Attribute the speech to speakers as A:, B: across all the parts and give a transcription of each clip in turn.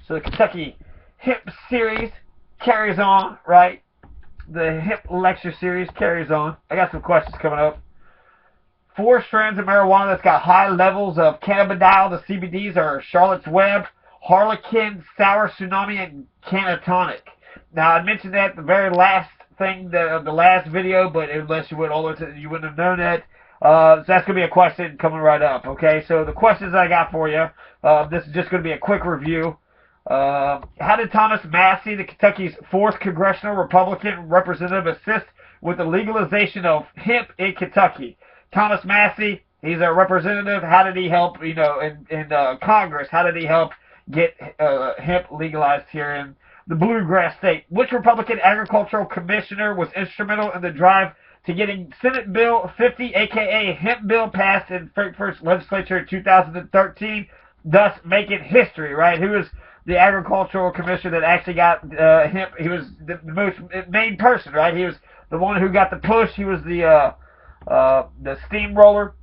A: So the Kentucky Hemp series carries on, right? The Hemp lecture series carries on. I got some questions coming up. 4 strands of marijuana that's got high levels of cannabidiol. The CBDs are Charlotte's Web, Harlequin, Sour Tsunami, and Cannatonic. Now, I mentioned that at the very last thing, the last video, but unless you went all the way to, you wouldn't have known that. So that's going to be a question coming right up, okay? So the questions I got for you, this is just going to be a quick review. How did Thomas Massie, the Kentucky's 4th Congressional Republican Representative, assist with the legalization of hemp in Kentucky? Thomas Massie, he's a representative. How did he help, in Congress? How did he help get hemp legalized here in the bluegrass state? Which Republican agricultural commissioner was instrumental in the drive to getting Senate Bill 50, a.k.a. Hemp Bill, passed in Frankfort's legislature in 2013, thus making history, right? Who was the agricultural commissioner that actually got hemp? He was the most main person, right? He was the one who got the push. He was the steamroller.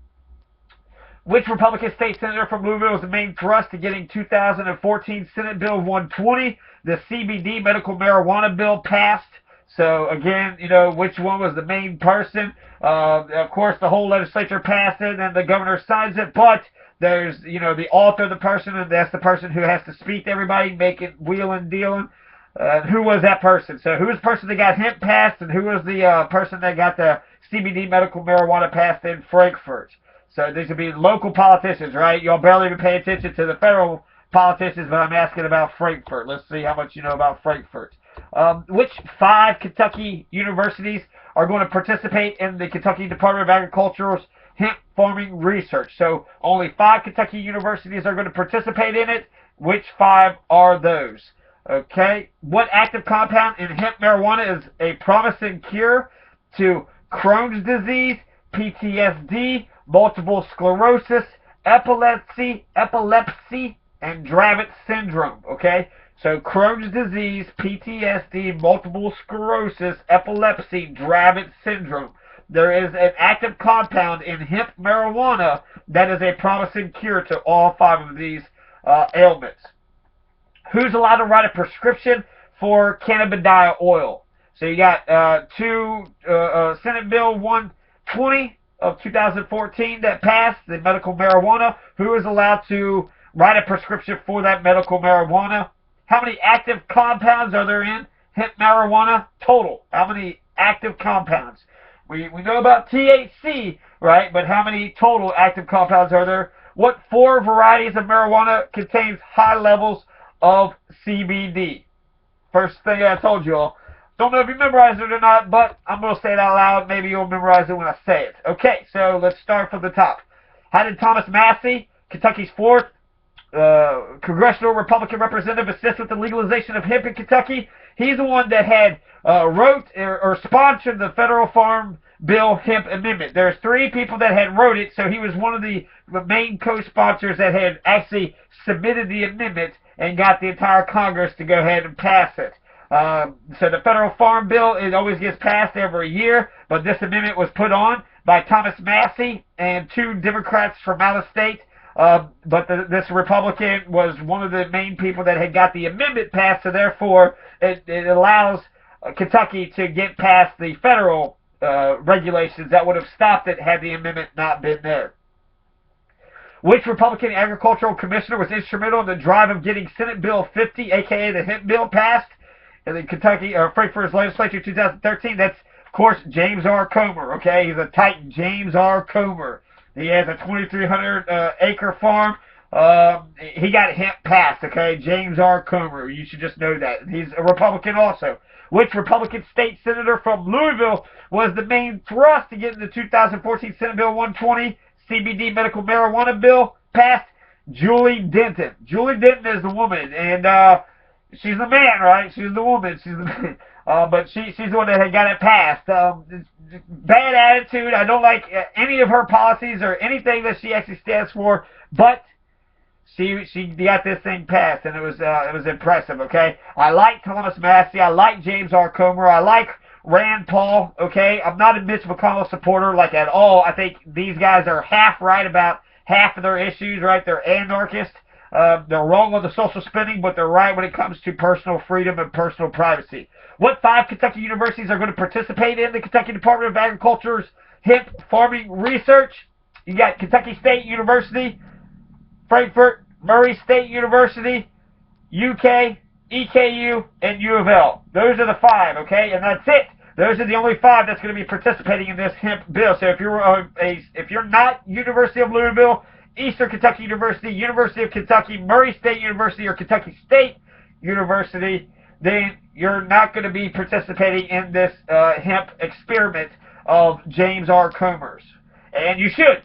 A: Which Republican state senator from Louisville was the main thrust to getting 2014 Senate Bill 120, the CBD Medical Marijuana Bill, passed? So again, which one was the main person? Of course, the whole legislature passed it, and the governor signs it. But there's, the author of the person, and that's the person who has to speak to everybody, making wheeling, dealing. Who was that person? So who was the person that got hemp passed, and who was the person that got the CBD medical marijuana passed in Frankfort? So these would be local politicians, right? Y'all barely even pay attention to the federal politicians, but I'm asking about Frankfort. Let's see how much you know about Frankfort. Which 5 Kentucky universities are going to participate in the Kentucky Department of Agriculture's hemp farming research? So only 5 Kentucky universities are going to participate in it. Which 5 are those? Okay. What active compound in hemp marijuana is a promising cure to Crohn's disease, PTSD, multiple sclerosis, epilepsy, and Dravet syndrome? Okay. So Crohn's disease, PTSD, multiple sclerosis, epilepsy, Dravet syndrome. There is an active compound in hemp marijuana that is a promising cure to all 5 of these ailments. Who's allowed to write a prescription for cannabidiol oil? So you got Senate Bill 120 of 2014 that passed, the medical marijuana. Who is allowed to write a prescription for that medical marijuana? How many active compounds are there in hemp marijuana total? How many active compounds? We know about THC, right? But how many total active compounds are there? What 4 varieties of marijuana contains high levels of CBD? First thing I told you all. Don't know if you memorized it or not, but I'm going to say it out loud. Maybe you'll memorize it when I say it. Okay, so let's start from the top. How did Thomas Massie, Kentucky's 4th Congressional Republican Representative, assist with the legalization of hemp in Kentucky? He's the one that had wrote or sponsored the Federal Farm Bill Hemp Amendment. There's 3 people that had wrote it, so he was one of the main co-sponsors that had actually submitted the amendment and got the entire Congress to go ahead and pass it. So the Federal Farm Bill, it always gets passed every year, but this amendment was put on by Thomas Massie and 2 Democrats from out of state. But this Republican was one of the main people that had got the amendment passed, so therefore it allows Kentucky to get past the federal regulations that would have stopped it had the amendment not been there. Which Republican agricultural commissioner was instrumental in the drive of getting Senate Bill 50, a.k.a. the Hemp Bill, passed in the Kentucky Frankfort's legislature 2013? That's, of course, James R. Comer. Okay, he's a Titan, James R. Comer. He has a 2,300 acre farm. He got hemp passed, okay? James R. Comer. You should just know that. He's a Republican also. Which Republican state senator from Louisville was the main thrust to getting the 2014 Senate Bill 120 CBD Medical Marijuana Bill passed? Julie Denton. Julie Denton is the woman, and she's the man, right? She's the woman. She's the man. But she's the one that had got it passed. Bad attitude. I don't like any of her policies or anything that she actually stands for, but she got this thing passed, and it was impressive. Okay, I like Thomas Massie. I like James R. Comer. I like Rand Paul. Okay, I'm not a Mitch McConnell supporter like at all. I think these guys are half right about half of their issues. Right, they're anarchists. They're wrong on the social spending, but they're right when it comes to personal freedom and personal privacy. What 5 Kentucky universities are going to participate in the Kentucky Department of Agriculture's hemp farming research? You got Kentucky State University, Frankfort, Murray State University, UK, EKU, and UofL. Those are the 5, okay? And that's it. Those are the only 5 that's going to be participating in this hemp bill. So if you're not University of Louisville, Eastern Kentucky University, University of Kentucky, Murray State University, or Kentucky State University, then you're not going to be participating in this hemp experiment of James R. Comer's. And you should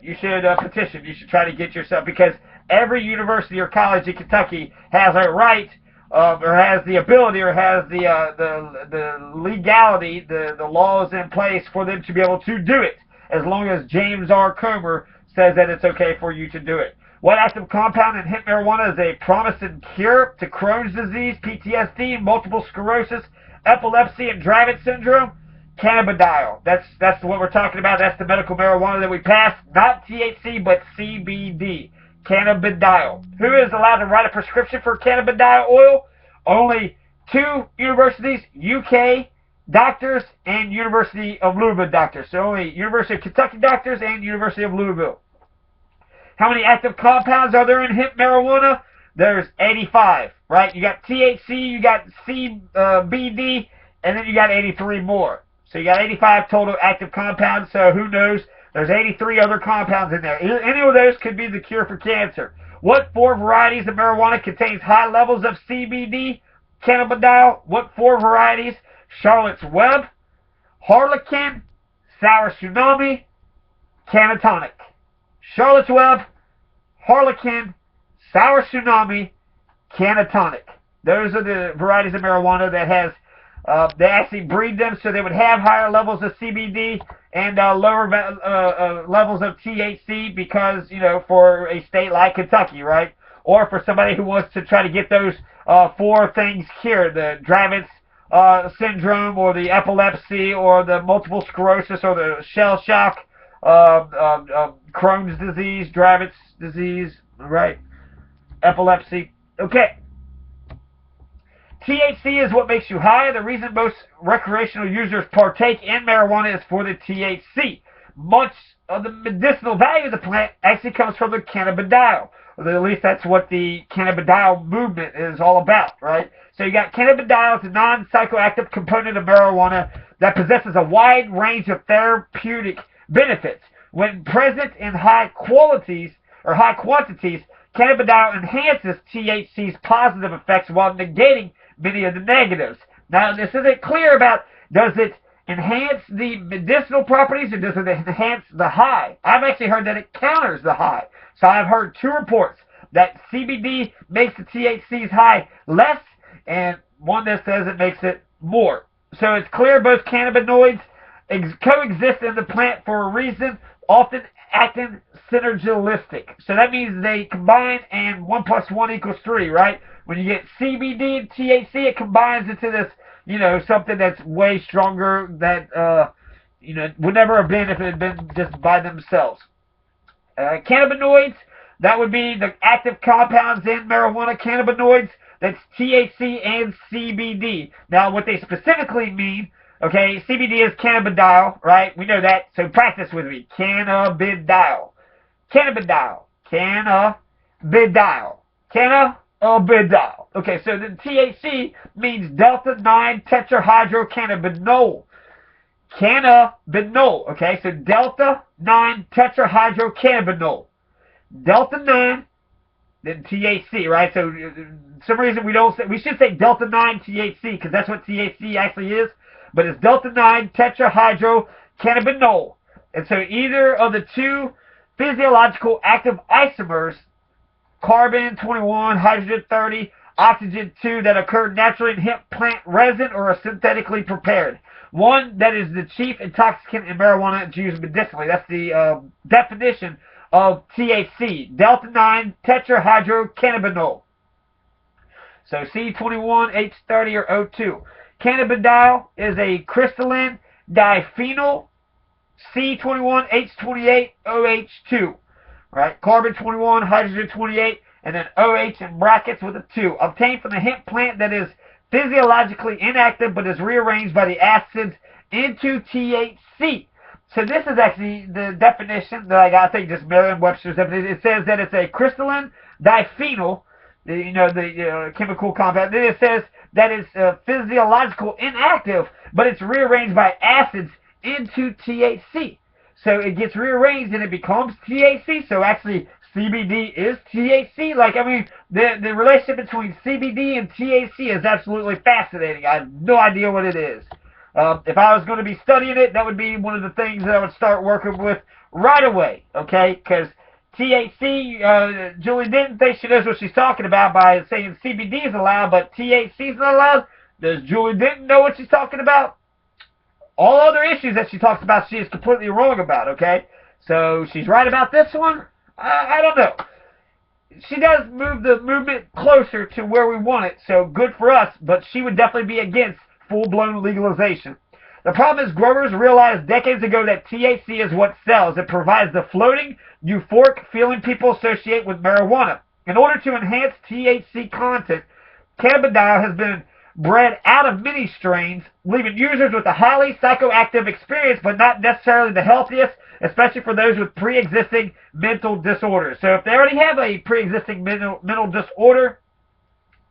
A: petition. You should try to get yourself, because every university or college in Kentucky has a right, or has the ability, or has the legality, the laws in place for them to be able to do it, as long as James R. Comer says that it's okay for you to do it. What active compound in hemp marijuana is a promising cure to Crohn's disease, PTSD, multiple sclerosis, epilepsy, and Dravet syndrome? Cannabidiol. That's what we're talking about. That's the medical marijuana that we passed. Not THC, but CBD. Cannabidiol. Who is allowed to write a prescription for cannabidiol oil? Only 2 universities, UK doctors and University of Louisville doctors. So only University of Kentucky doctors and University of Louisville. How many active compounds are there in hemp marijuana? There's 85, right? You got THC, you got CBD, and then you got 83 more. So you got 85 total active compounds, so who knows? There's 83 other compounds in there. Any of those could be the cure for cancer. What 4 varieties of marijuana contains high levels of CBD, cannabidiol? What 4 varieties? Charlotte's Web, Harlequin, Sour Tsunami, Cannatonic. Charlotte's Web, Harlequin, Sour Tsunami, Cannatonic. Those are the varieties of marijuana that has, they actually breed them so they would have higher levels of CBD and lower levels of THC, because, you know, for a state like Kentucky, right? Or for somebody who wants to try to get those 4 things cured, the Dravet syndrome, or the epilepsy, or the multiple sclerosis, or the shell shock, Crohn's disease, Dravet's disease, right? Epilepsy. Okay. THC is what makes you high. The reason most recreational users partake in marijuana is for the THC. Much of the medicinal value of the plant actually comes from the cannabidiol. Or at least that's what the cannabidiol movement is all about, right? So you got cannabidiol, it's a non-psychoactive component of marijuana that possesses a wide range of therapeutic benefits. When present in high quantities, cannabidiol enhances THC's positive effects while negating many of the negatives. Now, this isn't clear about, does it enhance the medicinal properties, or does it enhance the high? I've actually heard that it counters the high. So I've heard 2 reports that CBD makes the THC's high less, and one that says it makes it more. So it's clear both cannabinoids coexist in the plant for a reason, often acting synergistic. So that means they combine, and 1 + 1 = 3, right? When you get CBD and THC, it combines into this, you know, something that's way stronger that, you know, would never have been if it had been just by themselves. Cannabinoids, that would be the active compounds in marijuana. Cannabinoids, that's THC and CBD. Now, what they specifically mean, okay, CBD is cannabidiol, right? We know that, so practice with me. Cannabidiol. Cannabidiol. Cannabidiol. Cannabidiol. Okay, so the THC means delta-9 tetrahydrocannabinol. Cannabinol. Okay, so delta-9 tetrahydrocannabinol. Delta-9, then THC, right? So, for some reason we should say delta-9 THC, because that's what THC actually is. But it's delta-9 tetrahydrocannabinol. And so either of the 2 physiological active isomers, carbon-21, hydrogen-30, oxygen-2, that occur naturally in hemp plant resin or are synthetically prepared. One that is the chief intoxicant in marijuana that's used medicinally. That's the definition of THC, delta-9 tetrahydrocannabinol. So C21H30 or O2. Cannabidiol is a crystalline diphenyl C21H28OH2. Right? Carbon 21, hydrogen 28, and then OH in brackets with a 2, obtained from the hemp plant that is physiologically inactive but is rearranged by the acids into THC. So this is actually the definition that I got, I think just Merriam-Webster's definition. It says that it's a crystalline diphenyl, the chemical compound. Then it says that it's physiological inactive, but it's rearranged by acids into THC. So it gets rearranged and it becomes THC. So actually CBD is THC. Like, I mean, the relationship between CBD and THC is absolutely fascinating. I have no idea what it is. If I was going to be studying it, that would be one of the things that I would start working with right away, okay? Because THC, Julie Denton thinks she knows what she's talking about by saying CBD is allowed, but THC is not allowed. Does Julie Denton know what she's talking about? All other issues that she talks about, she is completely wrong about, okay? So she's right about this one? I don't know. She does move the movement closer to where we want it, so good for us, but she would definitely be against full-blown legalization. The problem is growers realized decades ago that THC is what sells. It provides the floating, euphoric feeling people associate with marijuana. In order to enhance THC content, cannabidiol has been bred out of many strains, leaving users with a highly psychoactive experience, but not necessarily the healthiest, especially for those with pre-existing mental disorders. So if they already have a pre-existing mental disorder,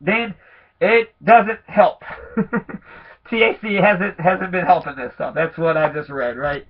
A: then it doesn't help. THC hasn't been helping this stuff. That's what I just read, right?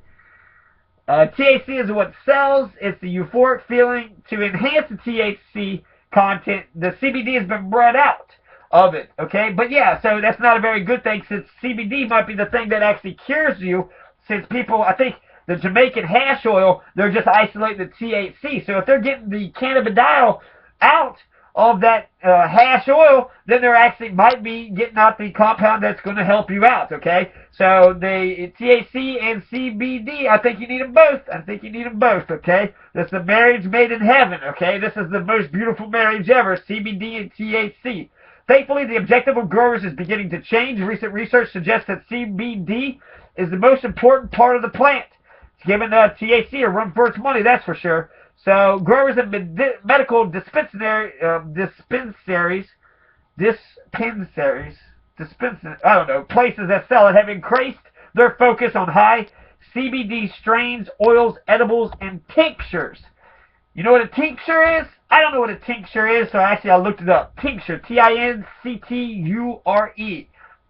A: THC is what sells. It's the euphoric feeling. To enhance the THC content, the CBD has been bred out of it, okay? But yeah, so that's not a very good thing, since CBD might be the thing that actually cures you, since people, I think, the Jamaican hash oil, they're just isolating the THC. So if they're getting the cannabidiol out of that hash oil, then they're actually might be getting out the compound that's going to help you out, okay? So the THC and CBD, I think you need them both. I think you need them both, okay? This is a marriage made in heaven, okay? This is the most beautiful marriage ever, CBD and THC. Thankfully, the objective of growers is beginning to change. Recent research suggests that CBD is the most important part of the plant. It's giving THC a run for its money, that's for sure. So growers and medical dispensaries, places that sell it have increased their focus on high CBD strains, oils, edibles, and tinctures. You know what a tincture is? I don't know what a tincture is, so actually I looked it up. Tincture, Tincture.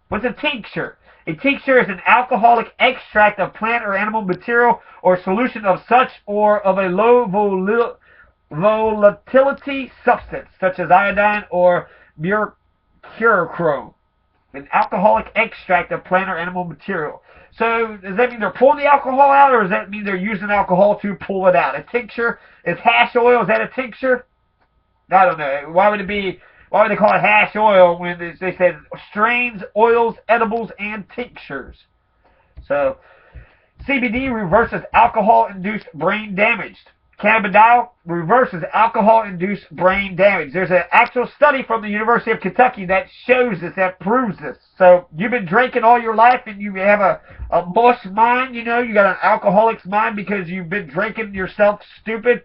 A: What's a tincture? A tincture is an alcoholic extract of plant or animal material or solution of such or of a low volatility substance, such as iodine or mercurochrome. An alcoholic extract of plant or animal material. So does that mean they're pulling the alcohol out, or does that mean they're using alcohol to pull it out? A tincture is hash oil. Is that a tincture? I don't know. Why would they call it hash oil when they said strains, oils, edibles, and tinctures? So CBD reverses alcohol-induced brain damage. Cannabidiol reverses alcohol-induced brain damage. There's an actual study from the University of Kentucky that shows this, that proves this. So you've been drinking all your life and you have a mush mind, you know, you got an alcoholic's mind because you've been drinking yourself stupid.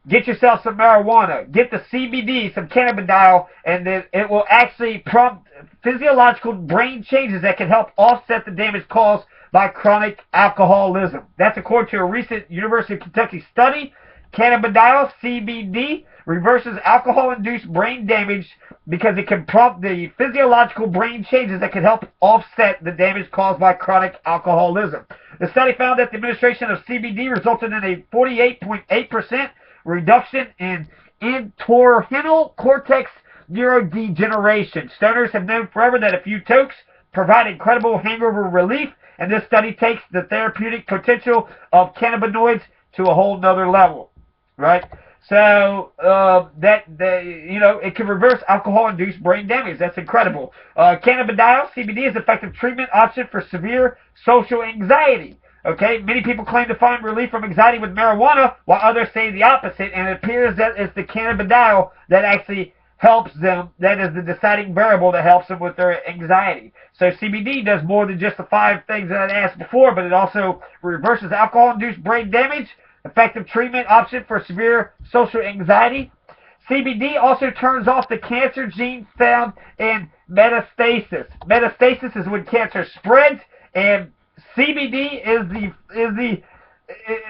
A: Get yourself some marijuana. Get the CBD, some cannabidiol, and then it will actually prompt physiological brain changes that can help offset the damage caused by chronic alcoholism. That's according to a recent University of Kentucky study. Cannabidiol, CBD, reverses alcohol-induced brain damage because it can prompt the physiological brain changes that can help offset the damage caused by chronic alcoholism. The study found that the administration of CBD resulted in a 48.8% reduction in entorhinal cortex neurodegeneration. Stoners have known forever that a few tokes provide incredible hangover relief, and this study takes the therapeutic potential of cannabinoids to a whole nother level, right? So it can reverse alcohol-induced brain damage. That's incredible. Cannabidiol, CBD, is an effective treatment option for severe social anxiety. Okay, many people claim to find relief from anxiety with marijuana, while others say the opposite, and it appears that it's the cannabidiol that actually helps them. That is the deciding variable that helps them with their anxiety. So CBD does more than just the 5 things that I asked before, but it also reverses alcohol-induced brain damage, effective treatment option for severe social anxiety. CBD also turns off the cancer gene found in metastasis. Metastasis is when cancer spreads, and CBD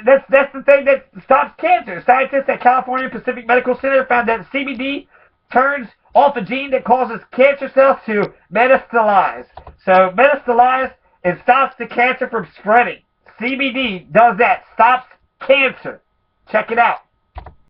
A: that's the thing that stops cancer. Scientists at California Pacific Medical Center found that CBD turns off a gene that causes cancer cells to metastasize. So metastasize, it stops the cancer from spreading. CBD does that, stops cancer. Check it out.